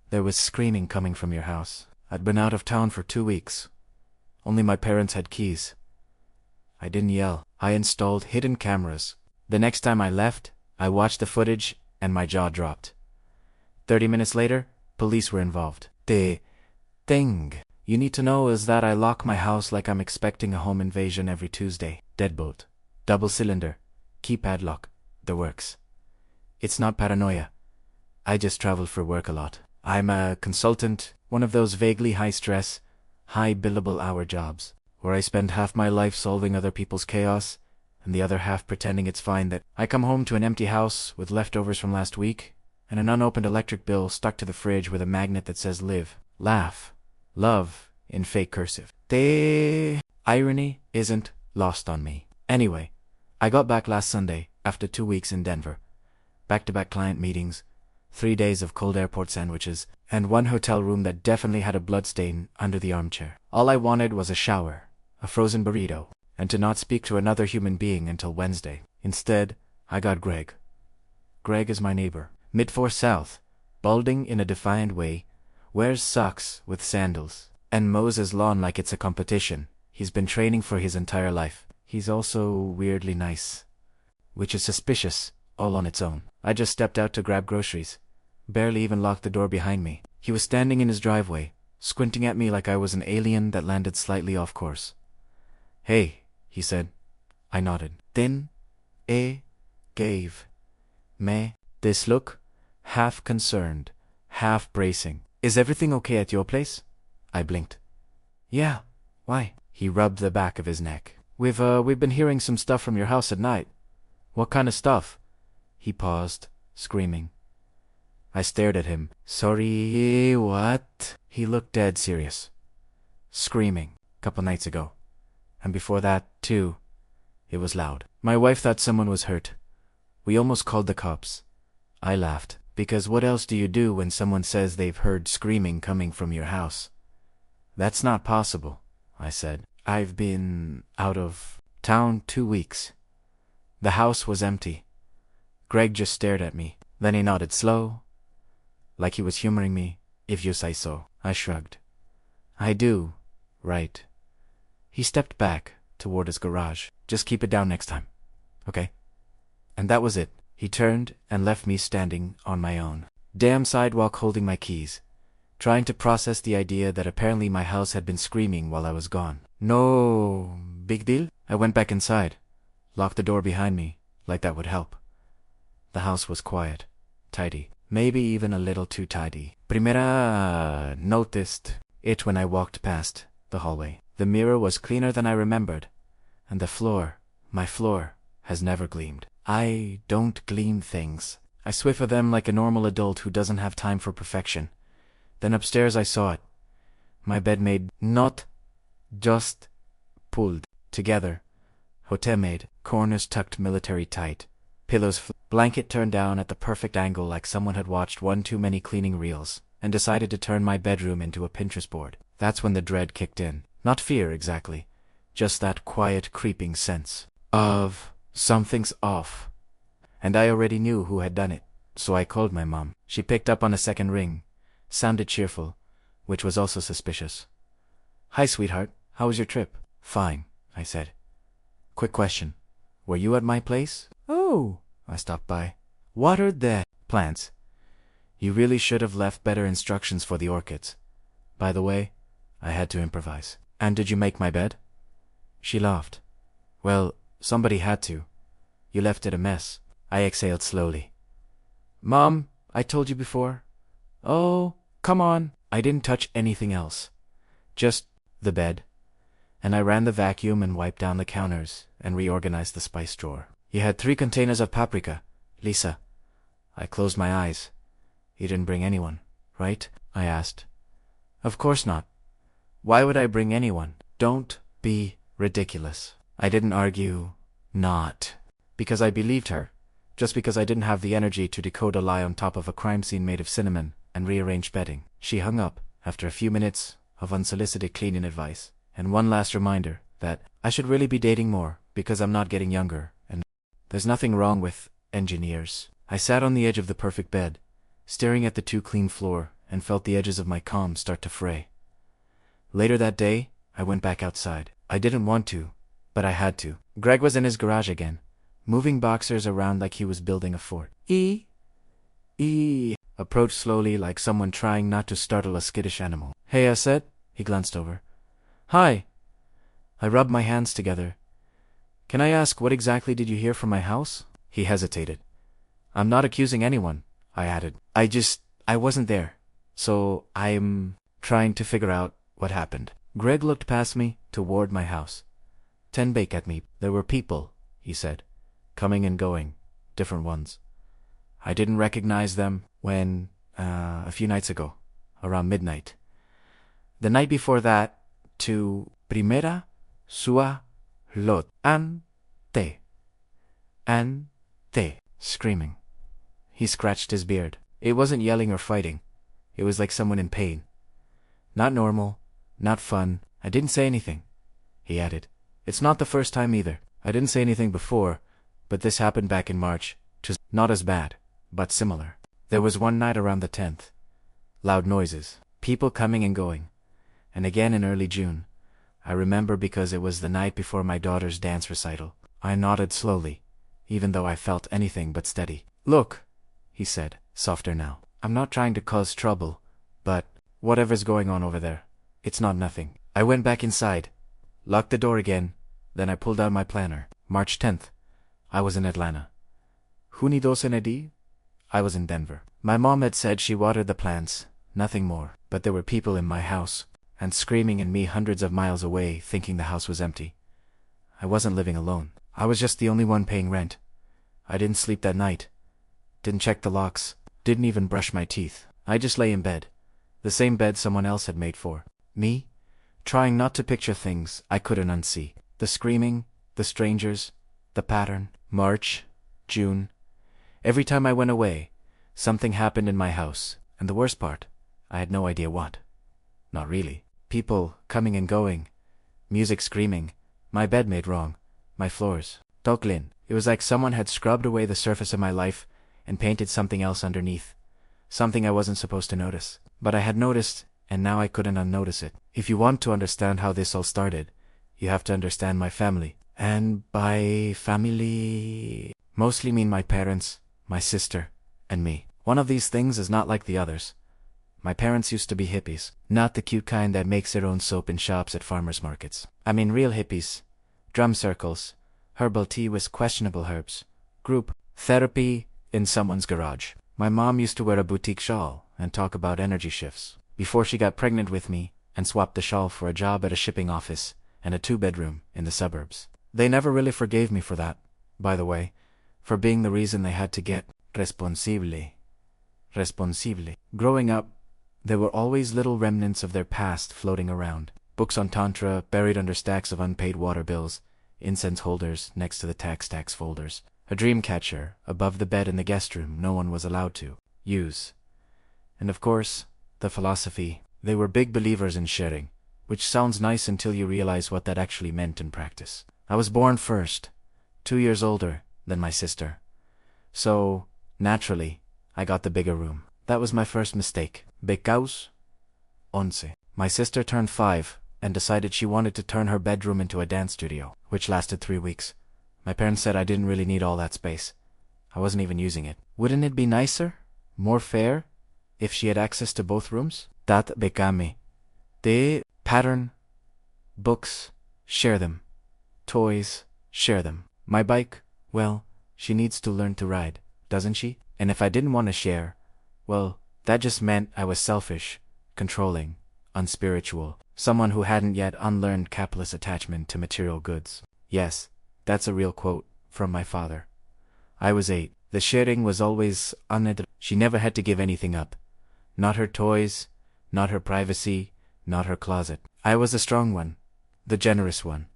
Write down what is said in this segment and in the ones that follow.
There was screaming coming from your house. I'd been out of town for 2 weeks. Only my parents had keys. I didn't yell. I installed hidden cameras. The next time I left, I watched the footage and my jaw dropped. 30 minutes later, police were involved. The thing you need to know is that I lock my house like I'm expecting a home invasion every Tuesday. Deadbolt. Double cylinder. Key padlock. The works. It's not paranoia. I just travel for work a lot. I'm a consultant, one of those vaguely high-stress, high billable hour jobs, where I spend half my life solving other people's chaos, and the other half pretending it's fine. That I come home to an empty house with leftovers from last week, and an unopened electric bill stuck to the fridge with a magnet that says live, laugh, love in fake cursive. The irony isn't lost on me. Anyway, I got back last Sunday after 2 weeks in Denver. Back-to-back client meetings, 3 days of cold airport sandwiches, and one hotel room that definitely had a bloodstain under the armchair. All I wanted was a shower, a frozen burrito, and to not speak to another human being until Wednesday. Instead, I got Greg. Greg is my neighbor. Mid-4 South, balding in a defiant way, wears socks with sandals, and mows his lawn like it's a competition. He's been training for his entire life. He's also weirdly nice, which is suspicious all on its own. I just stepped out to grab groceries, barely even locked the door behind me. He was standing in his driveway, squinting at me like I was an alien that landed slightly off course. "Hey," he said. I nodded. Then, gave me this look, half concerned, half bracing. "Is everything okay at your place?" I blinked. "Yeah, why?" He rubbed the back of his neck. We've been hearing some stuff from your house at night." "What kind of stuff?" He paused, screaming. I stared at him. "Sorry, what?" He looked dead serious. "Screaming. Couple nights ago. And before that, too. It was loud. My wife thought someone was hurt. We almost called the cops." I laughed. "Because what else do you do when someone says they've heard screaming coming from your house?" "That's not possible," I said. "I've been out of town 2 weeks." The house was empty. Greg just stared at me. Then he nodded slow, like he was humoring me. "If you say so." I shrugged. "I do, right." He stepped back toward his garage. "Just keep it down next time, okay?" And that was it. He turned and left me standing on my own. Damn sidewalk holding my keys, trying to process the idea that apparently my house had been screaming while I was gone. No big deal. I went back inside, locked the door behind me, like that would help. The house was quiet, tidy, maybe even a little too tidy. Primera noticed it when I walked past the hallway. The mirror was cleaner than I remembered, and the floor, my floor, has never gleamed. I don't gleam things. I swiffer them like a normal adult who doesn't have time for perfection. Then upstairs I saw it. My bed made, not just pulled together. Hotel made, corners tucked military tight. Pillows blanket turned down at the perfect angle like someone had watched one too many cleaning reels and decided to turn my bedroom into a Pinterest board. That's when the dread kicked in. Not fear exactly, just that quiet creeping sense of something's off. And I already knew who had done it, so I called my mom. She picked up on a second ring, sounded cheerful, which was also suspicious. "Hi, sweetheart. How was your trip?" "Fine," I said. "Quick question. Were you at my place?" "Oh." I stopped by. "Watered the plants." "You really should have left better instructions for the orchids. By the way," I had to improvise. "And did you make my bed?" She laughed. "Well, somebody had to. You left it a mess." I exhaled slowly. "Mom, I told you before." "Oh, come on." I didn't touch anything else. Just the bed. And I ran the vacuum and wiped down the counters and reorganized the spice drawer. "You had 3 containers of paprika, Lisa." I closed my eyes. "You didn't bring anyone, right?" I asked. "Of course not. Why would I bring anyone?" "Don't be ridiculous." I didn't argue. Not because I believed her, just because I didn't have the energy to decode a lie on top of a crime scene made of cinnamon and rearranged bedding. She hung up after a few minutes of unsolicited cleaning advice, and one last reminder that I should really be dating more because I'm not getting younger, and there's nothing wrong with engineers. I sat on the edge of the perfect bed, staring at the too clean floor and felt the edges of my calm start to fray. Later that day, I went back outside. I didn't want to, but I had to. Greg was in his garage again, moving boxers around like he was building a fort. Approached slowly like someone trying not to startle a skittish animal. Hey, I said. He glanced over. Hi. I rubbed my hands together. Can I ask, what exactly did you hear from my house? He hesitated. I'm not accusing anyone, I added. I wasn't there, so I'm trying to figure out what happened. Greg looked past me toward my house. 10 bake at me. There were people, he said, coming and going, different ones. I didn't recognize them when, a few nights ago, around midnight. The night before that, to primera sua lot. Ante, screaming. He scratched his beard. It wasn't yelling or fighting. It was like someone in pain. Not normal, not fun. I didn't say anything, he added. It's not the first time either. I didn't say anything before, but this happened back in March. Not as bad, but similar. There was one night around the 10th. Loud noises, people coming and going. And again in early June. I remember because it was the night before my daughter's dance recital. I nodded slowly, even though I felt anything but steady. Look, he said, softer now. I'm not trying to cause trouble, but whatever's going on over there, it's not nothing. I went back inside, locked the door again, then I pulled out my planner. March 10th. I was in Atlanta. Juni 12 I was in Denver. My mom had said she watered the plants, nothing more, but there were people in my house, and screaming at me hundreds of miles away thinking the house was empty. I wasn't living alone. I was just the only one paying rent. I didn't sleep that night. Didn't check the locks. Didn't even brush my teeth. I just lay in bed. The same bed someone else had made for me, trying not to picture things I couldn't unsee. The screaming, the strangers, the pattern. March, June. Every time I went away, something happened in my house, and the worst part, I had no idea what. Not really. People coming and going, music screaming, my bed made wrong, my floors. Toklin. It was like someone had scrubbed away the surface of my life and painted something else underneath. Something I wasn't supposed to notice. But I had noticed, and now I couldn't unnotice it. If you want to understand how this all started, you have to understand my family. And by family, mostly mean my parents, my sister, and me. One of these things is not like the others. My parents used to be hippies, not the cute kind that makes their own soap in shops at farmers markets. I mean real hippies. Drum circles, herbal tea with questionable herbs, group therapy in someone's garage. My mom used to wear a boutique shawl and talk about energy shifts before she got pregnant with me and swapped the shawl for a job at a shipping office and a 2-bedroom in the suburbs. They never really forgave me for that, by the way, for being the reason they had to get responsibile. Growing up, there were always little remnants of their past floating around. Books on Tantra buried under stacks of unpaid water bills, incense holders next to the tax folders, a dream catcher above the bed in the guest room no one was allowed to use. And of course, the philosophy. They were big believers in sharing, which sounds nice until you realize what that actually meant in practice. I was born first, 2 years older than my sister. So, naturally, I got the bigger room. That was my first mistake. Becaus 11. My sister turned 5 and decided she wanted to turn her bedroom into a dance studio, which lasted 3 weeks. My parents said I didn't really need all that space. I wasn't even using it. Wouldn't it be nicer, more fair, if she had access to both rooms? Dat became. The pattern, books, share them. Toys, share them. My bike, well, she needs to learn to ride, doesn't she? And if I didn't want to share, well, that just meant I was selfish, controlling, unspiritual, someone who hadn't yet unlearned capitalist attachment to material goods. Yes, that's a real quote from my father. I was 8. The sharing was always uninterrupted. She never had to give anything up. Not her toys, not her privacy, not her closet. I was the strong one, the generous one,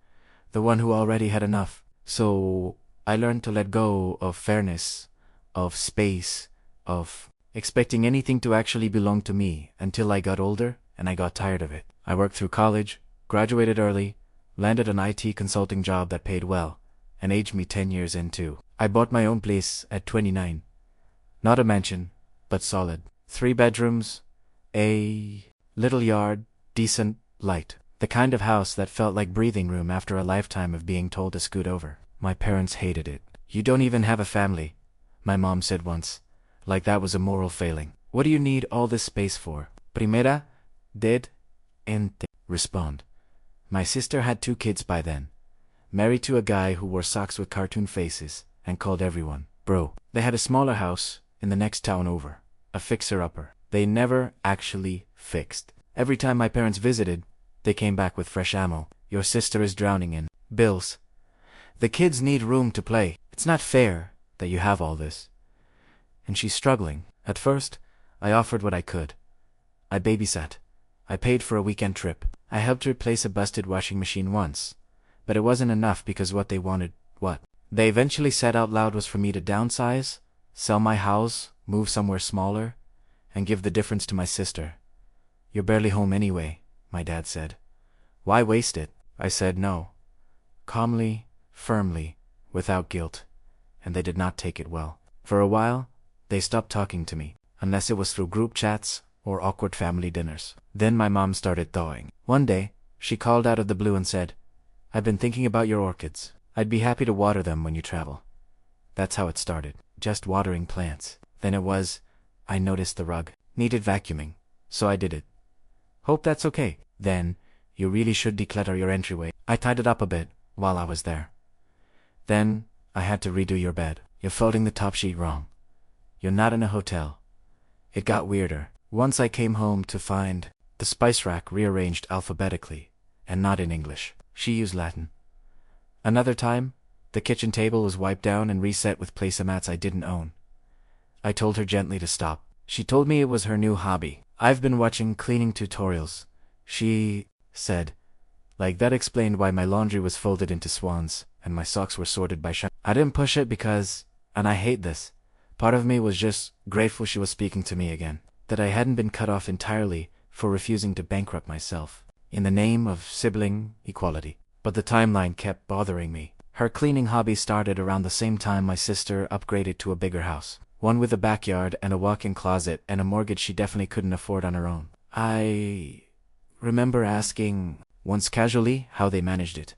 the one who already had enough. So I learned to let go of fairness, of space, of expecting anything to actually belong to me until I got older and I got tired of it. I worked through college, graduated early, landed an IT consulting job that paid well, and aged me 10 years in too. I bought my own place at 29. Not a mansion, but solid. 3 bedrooms, A little yard, decent, light. The kind of house that felt like breathing room after a lifetime of being told to scoot over. My parents hated it. "You don't even have a family," my mom said once, like that was a moral failing. "What do you need all this space for?" Primera, did, ente, respond. My sister had 2 kids by then, married to a guy who wore socks with cartoon faces and called everyone bro. They had a smaller house in the next town over, a fixer-upper. They never actually fixed. Every time my parents visited, they came back with fresh ammo. "Your sister is drowning in bills. The kids need room to play. It's not fair that you have all this. And she's struggling." At first, I offered what I could. I babysat. I paid for a weekend trip. I helped replace a busted washing machine once. But it wasn't enough because what they wanted, what they eventually said out loud was for me to downsize, sell my house, move somewhere smaller, and give the difference to my sister. "You're barely home anyway," my dad said. "Why waste it?" I said no. Calmly, firmly, without guilt. And they did not take it well. For a while, they stopped talking to me, unless it was through group chats or awkward family dinners. Then my mom started thawing. One day, she called out of the blue and said, "I've been thinking about your orchids. I'd be happy to water them when you travel." That's how it started. Just watering plants. Then it was, I noticed the rug needed vacuuming, so I did it. "Hope that's okay." Then, "You really should declutter your entryway." I tied it up a bit while I was there. Then, I had to redo your bed. "You're folding the top sheet wrong. You're not in a hotel." It got weirder. Once I came home to find the spice rack rearranged alphabetically, and not in English. She used Latin. Another time, the kitchen table was wiped down and reset with placemats I didn't own. I told her gently to stop. She told me it was her new hobby. "I've been watching cleaning tutorials," she said. Like that explained why my laundry was folded into swans, and my socks were sorted by I didn't push it because, and I hate this, part of me was just grateful she was speaking to me again. That I hadn't been cut off entirely for refusing to bankrupt myself, in the name of sibling equality. But the timeline kept bothering me. Her cleaning hobby started around the same time my sister upgraded to a bigger house. One with a backyard and a walk-in closet and a mortgage she definitely couldn't afford on her own. I remember asking once casually how they managed it.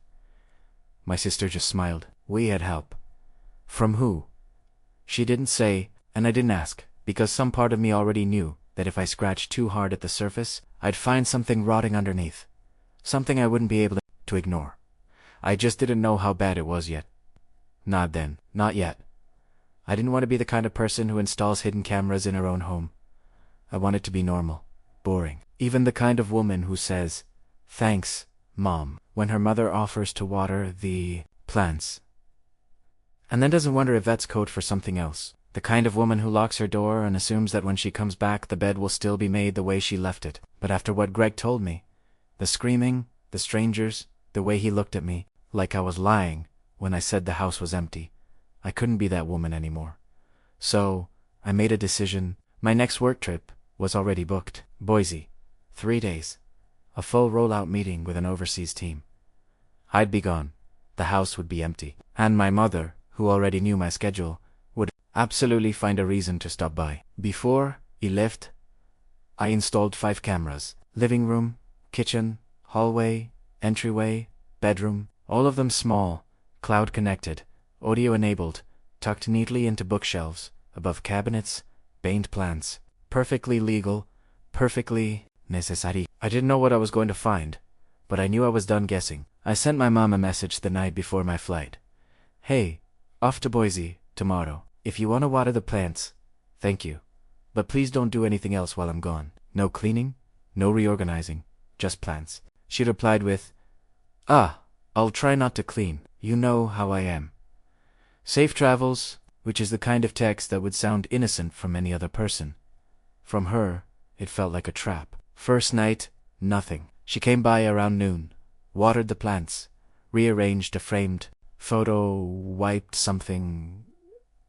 My sister just smiled. "We had help." From who? She didn't say, and I didn't ask, because some part of me already knew that if I scratched too hard at the surface, I'd find something rotting underneath. Something I wouldn't be able to ignore. I just didn't know how bad it was yet. Not then. Not yet. I didn't want to be the kind of person who installs hidden cameras in her own home. I wanted to be normal, boring. Even the kind of woman who says, "Thanks, Mom," when her mother offers to water the plants. And then doesn't wonder if that's code for something else. The kind of woman who locks her door and assumes that when she comes back the bed will still be made the way she left it. But after what Greg told me, the screaming, the strangers, the way he looked at me, like I was lying when I said the house was empty, I couldn't be that woman anymore. So, I made a decision. My next work trip was already booked. Boise. 3 days. A full rollout meeting with an overseas team. I'd be gone. The house would be empty. And my mother, who already knew my schedule, would absolutely find a reason to stop by. Before he left, I installed 5 cameras. Living room, kitchen, hallway, entryway, bedroom, all of them small, cloud-connected, audio-enabled, tucked neatly into bookshelves, above cabinets, paint plants. Perfectly legal, perfectly necessary. I didn't know what I was going to find, but I knew I was done guessing. I sent my mom a message the night before my flight. "Hey, off to Boise tomorrow. If you want to water the plants, thank you. But please don't do anything else while I'm gone. No cleaning, no reorganizing, just plants." She replied with, "I'll try not to clean. You know how I am." Safe travels, which is the kind of text that would sound innocent from any other person. From her, it felt like a trap. First night, nothing. She came by around noon, watered the plants, rearranged a framed photo, wiped something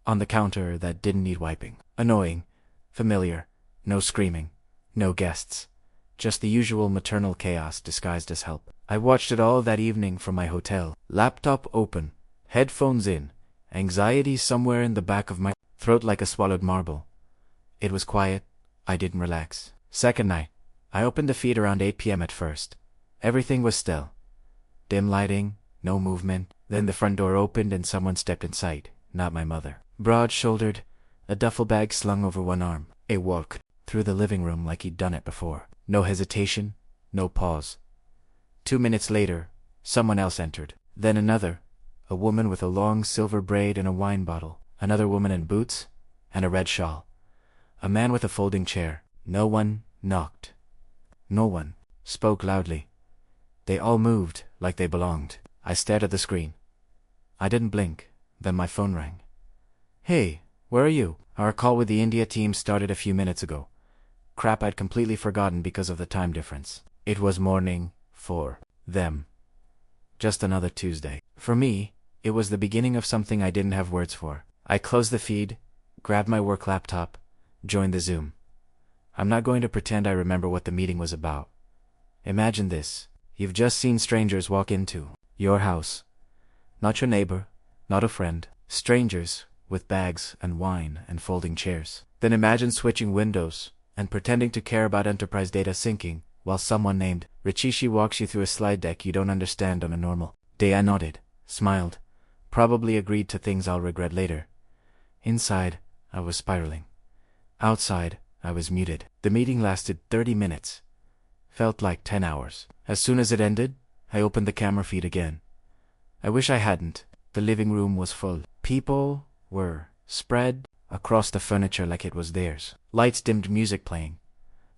on the counter that didn't need wiping. Annoying, familiar, no screaming, no guests. Just the usual maternal chaos disguised as help. I watched it all that evening from my hotel. Laptop open, headphones in, anxiety somewhere in the back of my throat like a swallowed marble. It was quiet. I didn't relax. Second night. I opened the feed around 8 p.m. at first. Everything was still. Dim lighting, no movement. Then the front door opened and someone stepped inside. Not my mother. Broad-shouldered, a duffel bag slung over one arm. He walked through the living room like he'd done it before. No hesitation, no pause. 2 minutes later, someone else entered. Then another, a woman with a long silver braid and a wine bottle. Another woman in boots and a red shawl. A man with a folding chair. No one knocked. No one spoke loudly. They all moved like they belonged. I stared at the screen. I didn't blink. Then my phone rang. Hey, where are you? Our call with the India team started a few minutes ago. Crap, I'd completely forgotten because of the time difference. It was morning for them. Just another Tuesday. For me, it was the beginning of something I didn't have words for. I closed the feed, grabbed my work laptop, joined the Zoom. I'm not going to pretend I remember what the meeting was about. Imagine this. You've just seen strangers walk into your house. Not your neighbor, not a friend. Strangers with bags and wine and folding chairs. Then imagine switching windows and pretending to care about enterprise data syncing while someone named Richishi walks you through a slide deck you don't understand on a normal day. I nodded, smiled, probably agreed to things I'll regret later. Inside, I was spiraling. Outside, I was muted. The meeting lasted 30 minutes. Felt like 10 hours. As soon as it ended, I opened the camera feed again. I wish I hadn't. The living room was full. People were spread across the furniture like it was theirs. Lights dimmed, music playing.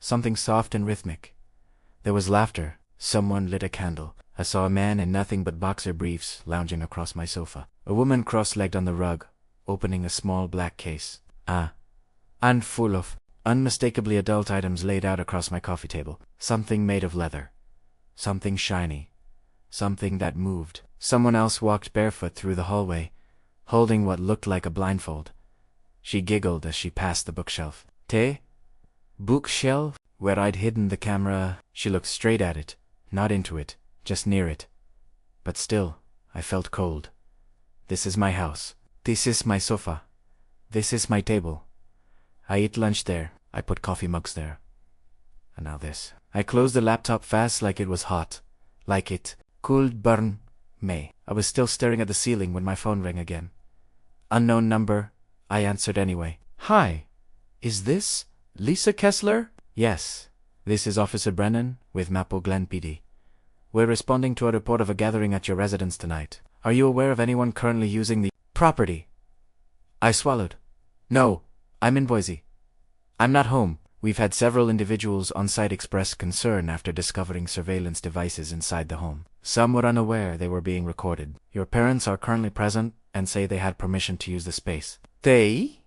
Something soft and rhythmic. There was laughter. Someone lit a candle. I saw a man in nothing but boxer briefs lounging across my sofa. A woman cross-legged on the rug, opening a small black case. And full of unmistakably adult items laid out across my coffee table. Something made of leather. Something shiny. Something that moved. Someone else walked barefoot through the hallway, holding what looked like a blindfold. She giggled as she passed the bookshelf. Bookshelf? Where I'd hidden the camera. She looked straight at it, not into it, just near it. But still, I felt cold. This is my house. This is my sofa. This is my table. I eat lunch there. I put coffee mugs there. And now this. I closed the laptop fast like it was hot. Like it could burn me. I was still staring at the ceiling when my phone rang again. Unknown number. I answered anyway. Hi. Is this Lisa Kessler? Yes. This is Officer Brennan with Maple Glen PD. We're responding to a report of a gathering at your residence tonight. Are you aware of anyone currently using the property? I swallowed. No, I'm in Boise. I'm not home. We've had several individuals on site express concern after discovering surveillance devices inside the home. Some were unaware they were being recorded. Your parents are currently present and say they had permission to use the space. They?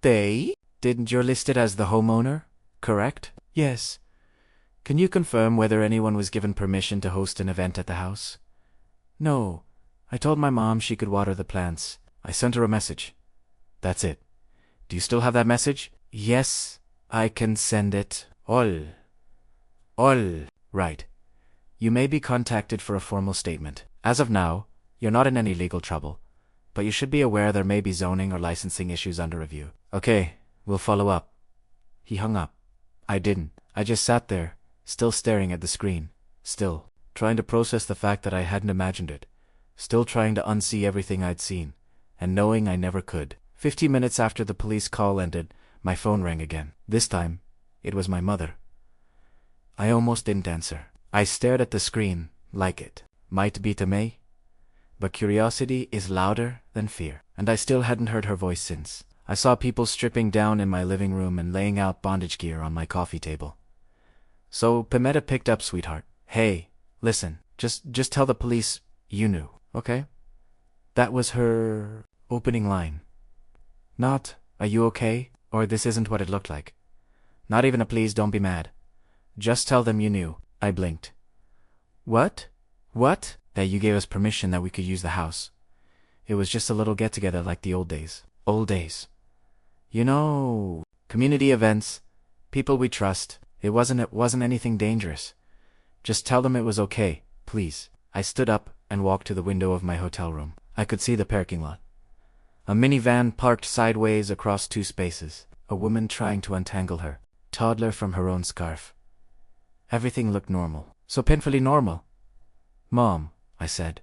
Didn't you're listed as the homeowner, correct? Yes. Can you confirm whether anyone was given permission to host an event at the house? No. I told my mom she could water the plants. I sent her a message. That's it. Do you still have that message? Yes, I can send it. All right. You may be contacted for a formal statement. As of now, you're not in any legal trouble, but you should be aware there may be zoning or licensing issues under review. Okay, we'll follow up. He hung up. I didn't. I just sat there, still staring at the screen, still trying to process the fact that I hadn't imagined it, still trying to unsee everything I'd seen, and knowing I never could. 50 minutes after the police call ended, my phone rang again. This time, it was my mother. I almost didn't answer. I stared at the screen, like it might be to me. But curiosity is louder than fear, and I still hadn't heard her voice since. I saw people stripping down in my living room and laying out bondage gear on my coffee table. So Pimetta picked up, sweetheart. Hey, listen, just tell the police you knew, okay? That was her opening line. Not, are you okay? Or this isn't what it looked like. Not even a please don't be mad. Just tell them you knew. I blinked. What? What? That you gave us permission that we could use the house. It was just a little get-together like the old days. Old days. You know, community events, people we trust. It wasn't anything dangerous. Just tell them it was okay, please. I stood up and walked to the window of my hotel room. I could see the parking lot. A minivan parked sideways across two spaces. A woman trying to untangle her toddler from her own scarf. Everything looked normal. So painfully normal. "Mom," I said,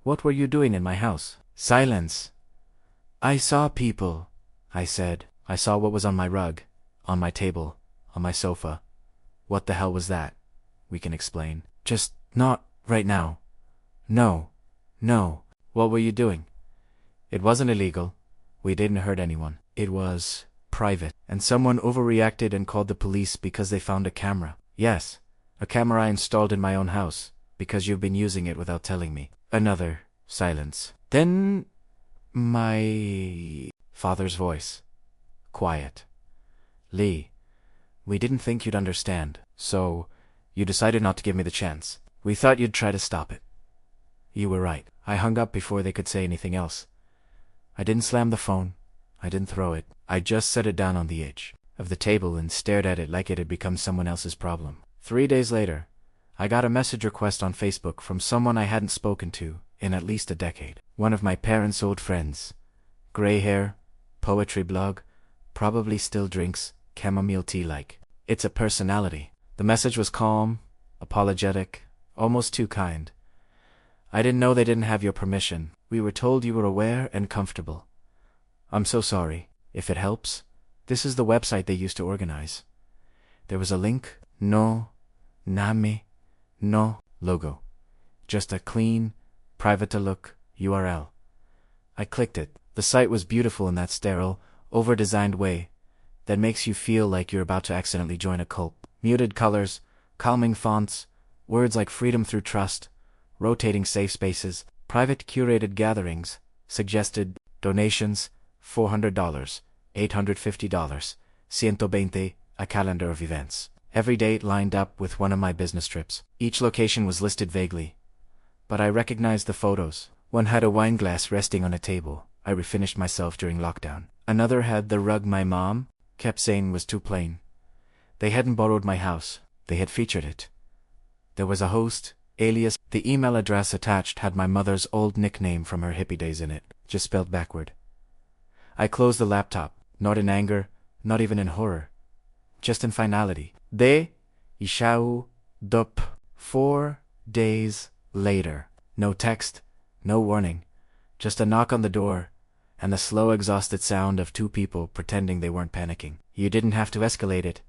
"what were you doing in my house?" Silence. "I saw people," I said. "I saw what was on my rug, on my table, on my sofa." "What the hell was that?" "We can explain." "Just not right now." "No. No." "What were you doing?" "It wasn't illegal. We didn't hurt anyone. It was private. And someone overreacted and called the police because they found a camera." "Yes. A camera I installed in my own house, because you've been using it without telling me." Another silence. Then my father's voice. Quiet. "Lee, we didn't think you'd understand, so you decided not to give me the chance. We thought you'd try to stop it." "You were right." I hung up before they could say anything else. I didn't slam the phone. I didn't throw it. I just set it down on the edge of the table and stared at it like it had become someone else's problem. 3 days later, I got a message request on Facebook from someone I hadn't spoken to in at least a decade. One of my parents' old friends. Gray hair, poetry blog, probably still drinks chamomile tea like. It's a personality. The message was calm, apologetic, almost too kind. "I didn't know they didn't have your permission. We were told you were aware and comfortable. I'm so sorry. If it helps, this is the website they used to organize." There was a link. No name, no logo. Just a clean, private-to-look URL. I clicked it. The site was beautiful in that sterile, over-designed way that makes you feel like you're about to accidentally join a cult. Muted colors, calming fonts, words like freedom through trust, rotating safe spaces, private curated gatherings, suggested donations, $400, $850, 120, a calendar of events. Every date lined up with one of my business trips. Each location was listed vaguely, but I recognized the photos. One had a wine glass resting on a table I refinished myself during lockdown. Another had the rug my mom kept saying was too plain. They hadn't borrowed my house. They had featured it. There was a host, alias. The email address attached had my mother's old nickname from her hippie days in it, just spelled backward. I closed the laptop, not in anger, not even in horror, just in finality. De ishau dup. 4 days later. No text, no warning, just a knock on the door, and the slow, exhausted sound of 2 people pretending they weren't panicking. "You didn't have to escalate it,"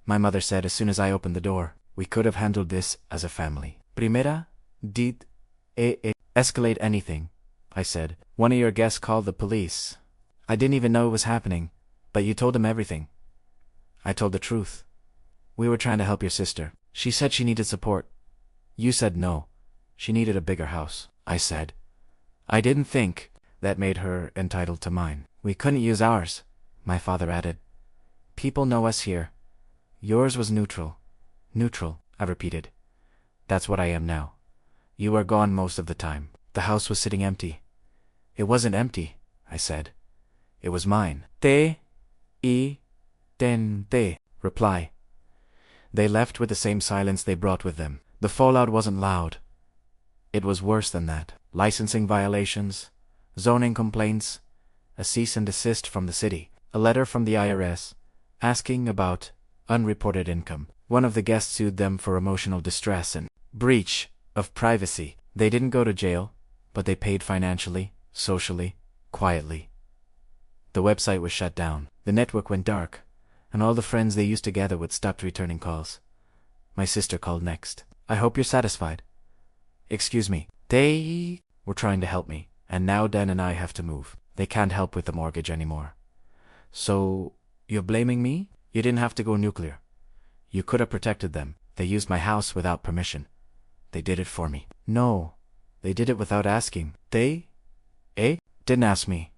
my mother said as soon as I opened the door. "We could have handled this as a family." "Primera did escalate anything," I said. "One of your guests called the police. I didn't even know it was happening, but you told them everything." I told the truth. "We were trying to help your sister. She said she needed support. You said no. She needed a bigger house." I said. "I didn't think that made her entitled to mine." "We couldn't use ours," my father added. "People know us here. Yours was neutral." "Neutral," I repeated. "That's what I am now. You were gone most of the time." The house was sitting empty. "It wasn't empty," I said. "It was mine." "Te, I, den, te." Reply. They left with the same silence they brought with them. The fallout wasn't loud. It was worse than that. Licensing violations, zoning complaints, a cease and desist from the city, a letter from the IRS asking about unreported income. One of the guests sued them for emotional distress and breach of privacy. They didn't go to jail, but they paid financially, socially, quietly. The website was shut down. The network went dark, and all the friends they used to gather with stopped returning calls. My sister called next. "I hope you're satisfied." "Excuse me. They were trying to help me, and now Dan and I have to move. They can't help with the mortgage anymore." "So, you're blaming me?" "You didn't have to go nuclear. You could have protected them. They used my house without permission. They did it for me." "No, they did it without asking." "They? Didn't ask me.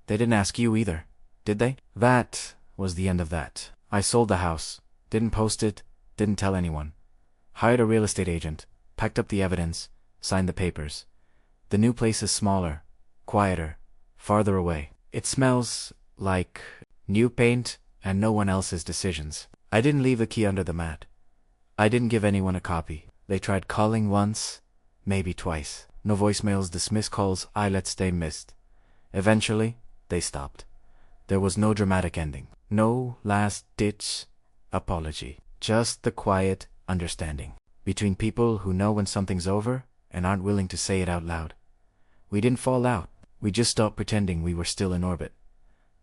They didn't ask you either, did they?" That was the end of that. I sold the house, didn't post it, didn't tell anyone. Hired a real estate agent, packed up the evidence, signed the papers. The new place is smaller, quieter, farther away. It smells like new paint and no one else's decisions. I didn't leave the key under the mat. I didn't give anyone a copy. They tried calling once, maybe twice. No voicemails, dismissed calls, I let stay missed. Eventually, they stopped. There was no dramatic ending. No last-ditch apology. Just the quiet understanding between people who know when something's over and aren't willing to say it out loud. We didn't fall out. We just stopped pretending we were still in orbit.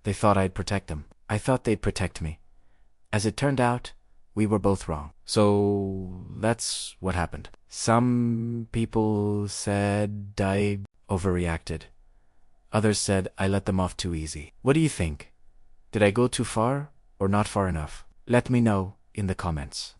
They thought I'd protect them. I thought they'd protect me. As it turned out, we were both wrong. So that's what happened. Some people said I overreacted. Others said I let them off too easy. What do you think? Did I go too far or not far enough? Let me know in the comments.